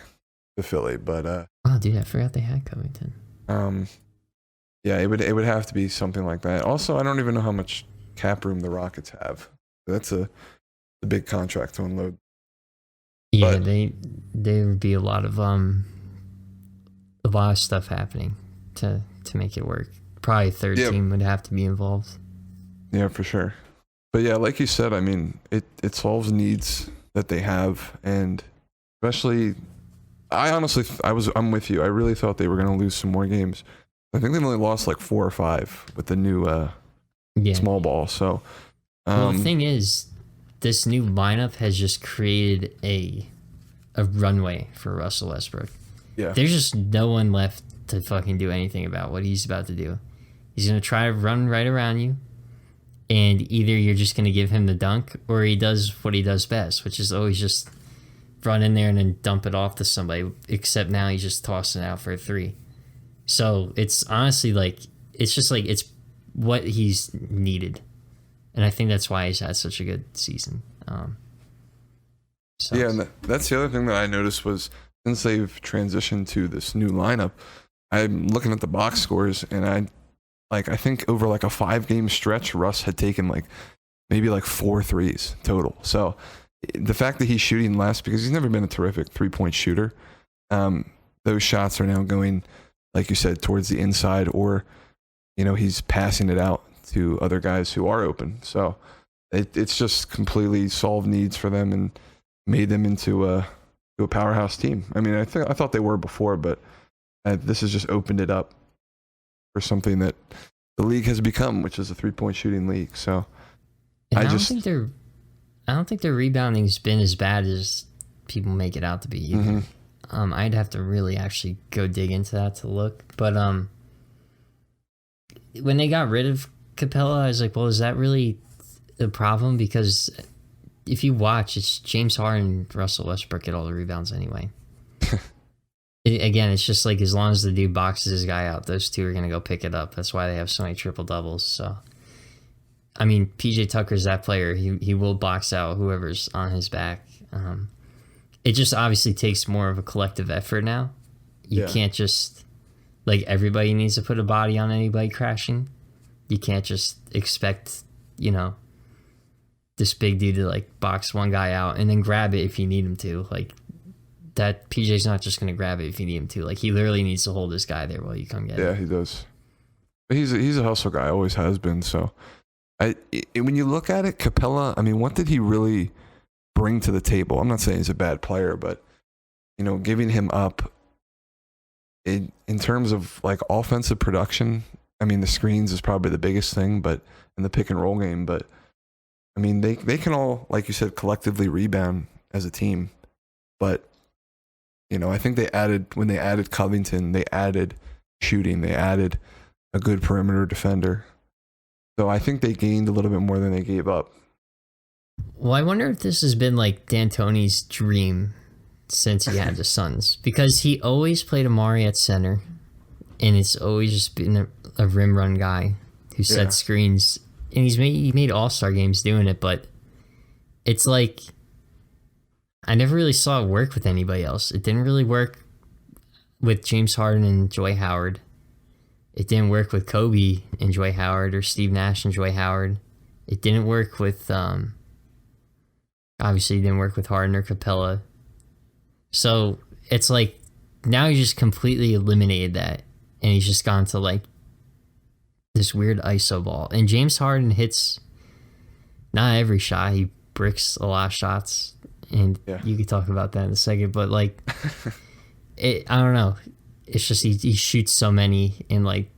to Philly, but oh dude, I forgot they had Covington. Yeah, it would have to be something like that. Also, I don't even know how much cap room the Rockets have. That's a big contract to unload. Yeah, but there would be a lot of stuff happening to make it work. Probably a third team would have to be involved. Yeah, for sure. But yeah, like you said, it solves needs that they have, and especially, I'm with you. I really thought they were going to lose some more games. I think they've only lost like 4 or 5 with the new small ball. So, well, the thing is, this new lineup has just created a runway for Russell Westbrook. Yeah, there's just no one left to fucking do anything about what he's about to do. He's gonna try to run right around you, and either you're just gonna give him the dunk, or he does what he does best, which is always just run in there and then dump it off to somebody, except now he's just tossing it out for a three. So it's honestly like, it's just like, it's what he's needed. And I think that's why he's had such a good season. Yeah, and that's the other thing that I noticed was since they've transitioned to this new lineup, I'm looking at the box scores, and I think over like a 5-game stretch, Russ had taken like maybe like 4 threes total. So the fact that he's shooting less, because he's never been a terrific 3-point shooter, those shots are now going, like you said, towards the inside, or he's passing it out to other guys who are open. So it's just completely solved needs for them and made them into a powerhouse team. I mean, I thought they were before, but this has just opened it up for something that the league has become, which is a 3-point shooting league. So I don't think their rebounding's been as bad as people make it out to be either. I'd have to really actually go dig into that to look. But when they got rid of Capella, I was like, well, is that really the problem? Because if you watch, it's James Harden and Russell Westbrook get all the rebounds anyway. Again, it's just like, as long as the dude boxes his guy out, those two are going to go pick it up. That's why they have so many triple doubles. So, I mean, PJ Tucker's that player. He will box out whoever's on his back. It just obviously takes more of a collective effort now. You can't just, like, everybody needs to put a body on anybody crashing. You can't just expect, this big dude to like box one guy out and then grab it if you need him to. Like, that PJ's not just going to grab it if you need him to. Like, he literally needs to hold this guy there while you come get it. Yeah, he does. He's a hustle guy, always has been. So when you look at it, Capella, I mean, what did he really bring to the table? I'm not saying he's a bad player, but giving him up in terms of like offensive production, I mean, the screens is probably the biggest thing, but in the pick and roll game, but I mean, they can all, like you said, collectively rebound as a team. But, I think when they added Covington, they added shooting, they added a good perimeter defender. So I think they gained a little bit more than they gave up. Well, I wonder if this has been like D'Antoni's dream since he had the Suns, because he always played Amari at center, and it's always just been a rim run guy who set screens. And he made all-star games doing it, but it's like, I never really saw it work with anybody else. It didn't really work with James Harden and Dwight Howard. It didn't work with Kobe and Dwight Howard, or Steve Nash and Dwight Howard. It didn't work with, obviously it didn't work with Harden or Capella. So it's like, now he just completely eliminated that, and he's just gone to like this weird ISO ball. And James Harden hits not every shot. He bricks a lot of shots, and you could talk about that in a second. But like, I don't know. It's just he shoots so many, and like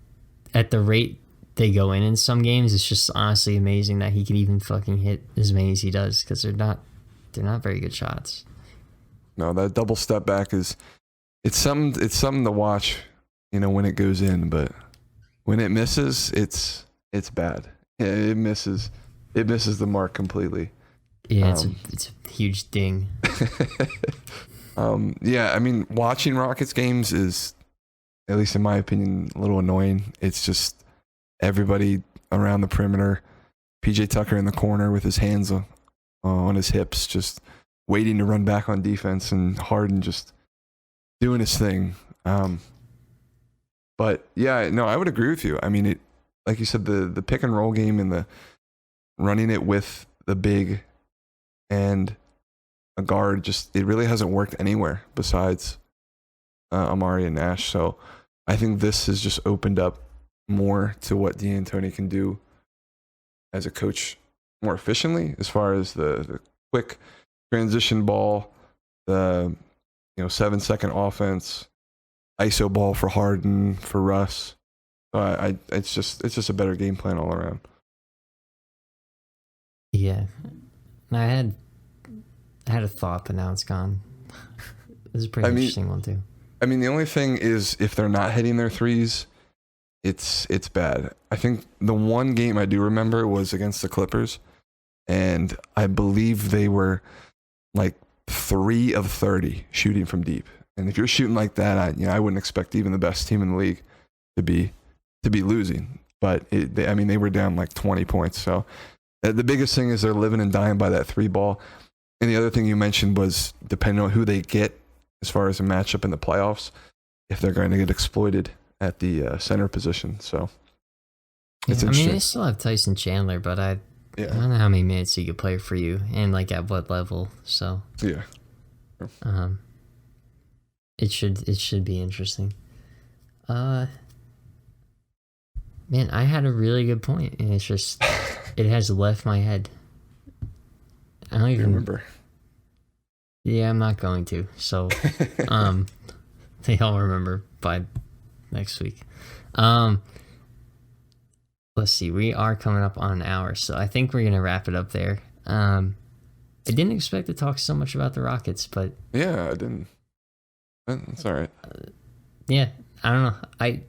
at the rate they go in some games, it's just honestly amazing that he can even fucking hit as many as he does, because they're not very good shots. No, that double step back it's something to watch, when it goes in, but when it misses, it's bad. Yeah, it misses the mark completely. Yeah, it's a huge ding. I mean, watching Rockets games is, at least in my opinion, a little annoying. It's just everybody around the perimeter, PJ Tucker in the corner with his hands on his hips, just waiting to run back on defense, and Harden just doing his thing. But yeah, no, I would agree with you. I mean, it, like you said, the pick and roll game and the running it with the big and a guard, just, it really hasn't worked anywhere besides Amari and Nash. So I think this has just opened up more to what D'Antoni can do as a coach more efficiently, as far as the quick transition ball, the 7-second offense, ISO ball for Harden, for Russ. It's just a better game plan all around. Yeah, I had a thought, but now it's gone. This is a pretty interesting one too. I mean, the only thing is, if they're not hitting their threes, it's bad. I think the one game I do remember was against the Clippers, and I believe they were like 3 of 30 shooting from deep. And if you're shooting like that, I wouldn't expect even the best team in the league to be losing. But they were down like 20 points. So the biggest thing is they're living and dying by that 3 ball. And the other thing you mentioned was depending on who they get as far as a matchup in the playoffs, if they're going to get exploited at the center position. So it's interesting. They still have Tyson Chandler, but I don't know how many minutes he could play for you and like at what level. So yeah, it should be interesting. Man, I had a really good point, and it's just it has left my head. I don't even remember. Yeah, I'm not going to. So, they all remember by next week. Let's see. We are coming up on an hour, so I think we're gonna wrap it up there. I didn't expect to talk so much about the Rockets, but yeah, I didn't. That's all right. Yeah, I don't know.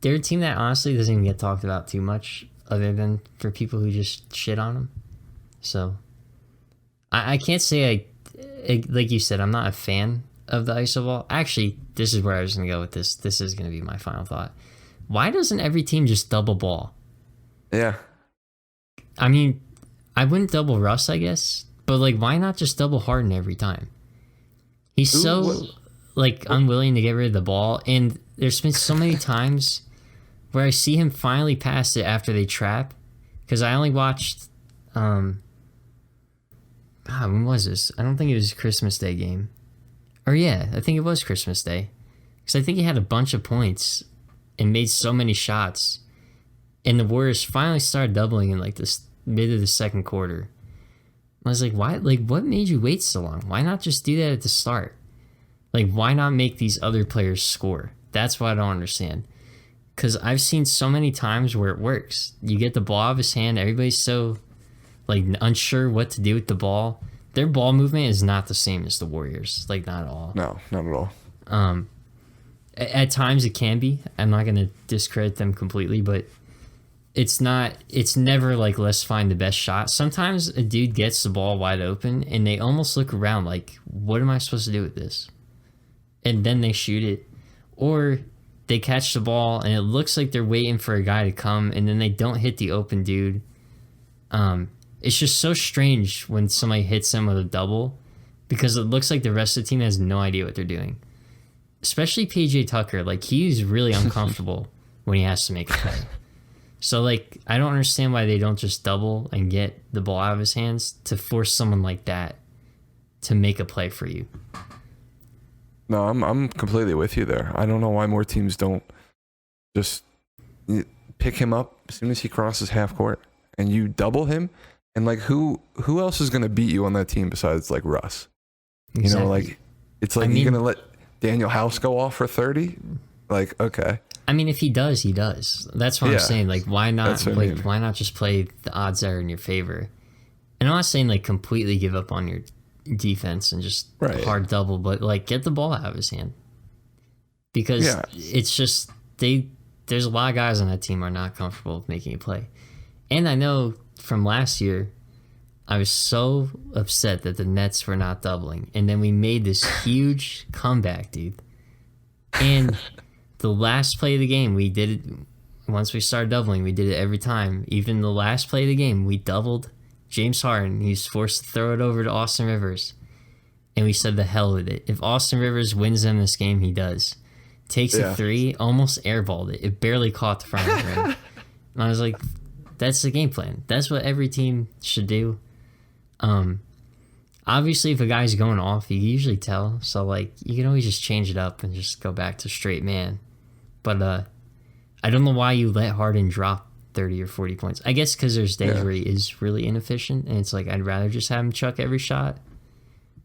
They're a team that honestly doesn't even get talked about too much, other than for people who just shit on them. So, I can't say like you said, I'm not a fan of the iso ball. Actually, this is where I was going to go with this. This is going to be my final thought. Why doesn't every team just double ball? Yeah. I mean, I wouldn't double Russ, I guess, but like, why not just double Harden every time? He's unwilling to get rid of the ball, and there's been so many times where I see him finally pass it after they trap, because I only watched when was this? I don't think it was a Christmas Day game. Or yeah, I think it was Christmas Day. Because I think he had a bunch of points and made so many shots. And the Warriors finally started doubling in like this mid of the second quarter. I was like, why? Like, what made you wait so long? Why not just do that at the start? Like, why not make these other players score? That's what I don't understand. Because I've seen so many times where it works. You get the ball out of his hand, everybody's so like unsure what to do with the ball. Their ball movement is not the same as the Warriors. Like, not at all. No, not at all. At times it can be. I'm not going to discredit them completely, but it's never like, let's find the best shot. Sometimes a dude gets the ball wide open and they almost look around like, what am I supposed to do with this? And then they shoot it. Or they catch the ball and it looks like they're waiting for a guy to come and then they don't hit the open dude. It's just so strange when somebody hits them with a double, because it looks like the rest of the team has no idea what they're doing. Especially PJ Tucker. Like, he's really uncomfortable when he has to make a play. So, like, I don't understand why they don't just double and get the ball out of his hands to force someone like that to make a play for you. No, I'm completely with you there. I don't know why more teams don't just pick him up as soon as he crosses half court and you double him. And like, who else is going to beat you on that team besides like Russ? Exactly. You know, like, it's like, you're going to let Daniel House go off for 30? Like, okay. I mean, if he does, he does. That's what I'm saying. Like, why not? Like, why not just play the odds that are in your favor? And I'm not saying like completely give up on your defense and just hard double, but like, get the ball out of his hand, because it's just there's a lot of guys on that team are not comfortable with making a play. And I know from last year, I was so upset that the Nets were not doubling, and then we made this huge comeback, dude. And the last play of the game, we did it. Once we started doubling, we did it every time. Even the last play of the game, we doubled James Harden. He was forced to throw it over to Austin Rivers, and we said the hell with it. If Austin Rivers wins them this game, he does. Takes a three, almost airballed it. It barely caught the front of the rim. And I was like, that's the game plan. That's what every team should do. Obviously, if a guy's going off, you can usually tell. So, like, you can always just change it up and just go back to straight man. But I don't know why you let Harden drop 30 or 40 points. I guess because there's days where he is really inefficient, and it's like, I'd rather just have him chuck every shot.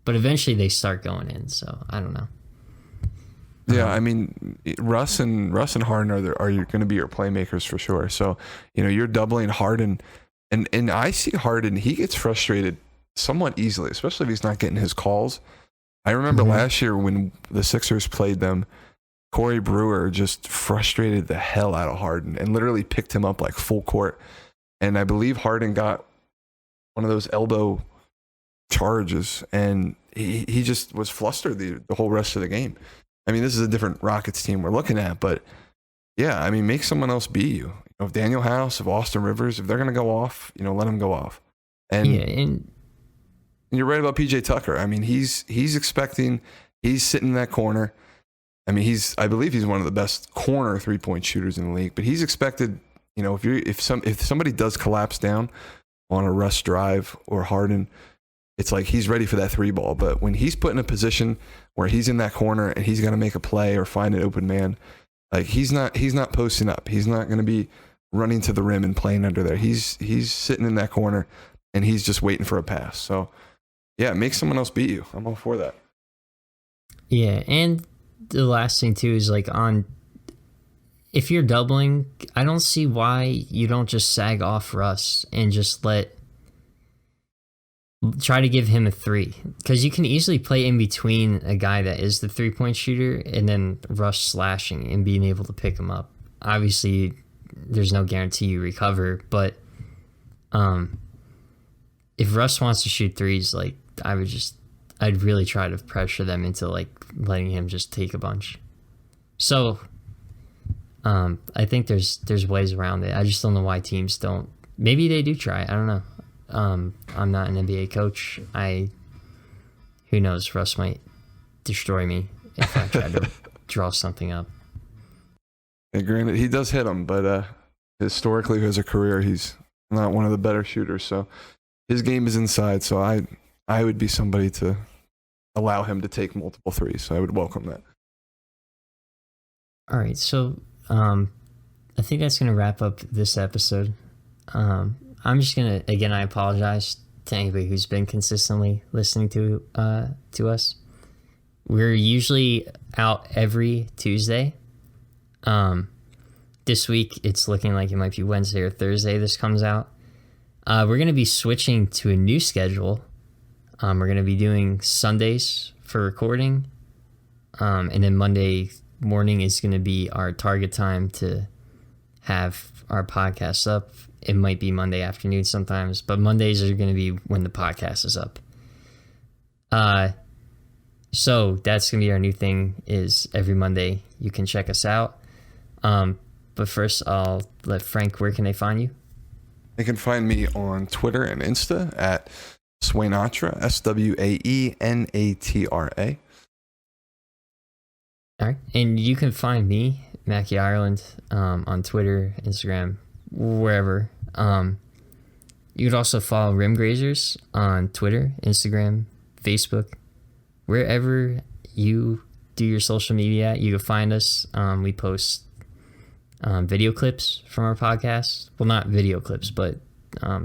But eventually they start going in, so I don't know. Yeah, I mean, Russ and Harden are going to be your playmakers for sure. So, you know, you're doubling Harden, and I see Harden, he gets frustrated somewhat easily, especially if he's not getting his calls. I remember last year when the Sixers played them, Corey Brewer just frustrated the hell out of Harden and literally picked him up like full court. And I believe Harden got one of those elbow charges, and he just was flustered the whole rest of the game. I mean, this is a different Rockets team we're looking at, but yeah, I mean, make someone else beat you. If Daniel House, if Austin Rivers, if they're going to go off, let them go off. And, and you're right about PJ Tucker. I mean, he's expecting, he's sitting in that corner. I mean, I believe he's one of the best corner 3-point shooters in the league, but he's expected, if somebody does collapse down on a rush drive or Harden, it's like he's ready for that 3-ball. But when he's put in a position where he's in that corner and he's going to make a play or find an open man, like he's not posting up. He's not going to be running to the rim and playing under there. He's sitting in that corner and he's just waiting for a pass. So yeah, make someone else beat you. I'm all for that. Yeah, and the last thing too is like if you're doubling, I don't see why you don't just sag off Russ and just try to give him a 3, because you can easily play in between a guy that is the 3-point shooter and then Russ slashing and being able to pick him up. Obviously, there's no guarantee you recover, but if Russ wants to shoot threes, like I'd really try to pressure them into like letting him just take a bunch. So I think there's ways around it. I just don't know why teams don't. Maybe they do try. I don't know. I'm not an NBA coach. Who knows? Russ might destroy me if I try to draw something up. And granted, he does hit him, but historically, as a career, he's not one of the better shooters. So his game is inside. So I would be somebody to allow him to take multiple threes. So I would welcome that. All right. So I think that's going to wrap up this episode. I'm just going to, again, I apologize to anybody who's been consistently listening to us. We're usually out every Tuesday. This week, it's looking like it might be Wednesday or Thursday this comes out. We're going to be switching to a new schedule. We're going to be doing Sundays for recording. And then Monday morning is going to be our target time to have our podcast up. It might be Monday afternoon sometimes, but Mondays are going to be when the podcast is up. So that's going to be our new thing, is every Monday you can check us out. But first, I'll let Frank, where can they find you? They can find me on Twitter and Insta at Swainatra, SWAENATRA. All right. And you can find me, Mackie Ireland, on Twitter, Instagram, wherever. You could also follow Rim Grazers on Twitter, Instagram, Facebook, wherever you do your social media. You can find us. We post video clips from our podcast. Well, not video clips, but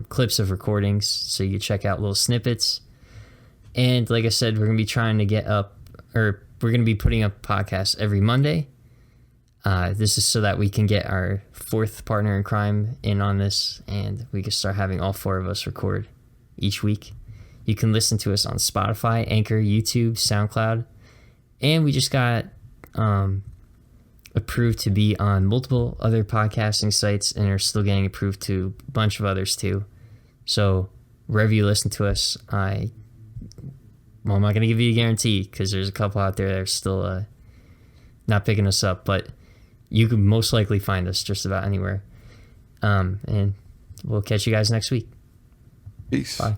clips of recordings, so you can check out little snippets. And like I said, we're going to be trying to get up, or we're going to be putting up podcasts every Monday. This is so that we can get our 4th partner in crime in on this, and we can start having all 4 of us record each week. You can listen to us on Spotify, Anchor, YouTube, SoundCloud, and we just got approved to be on multiple other podcasting sites and are still getting approved to a bunch of others too. So wherever you listen to us, I'm not going to give you a guarantee because there's a couple out there that are still not picking us up, but you can most likely find us just about anywhere. And we'll catch you guys next week. Peace. Bye.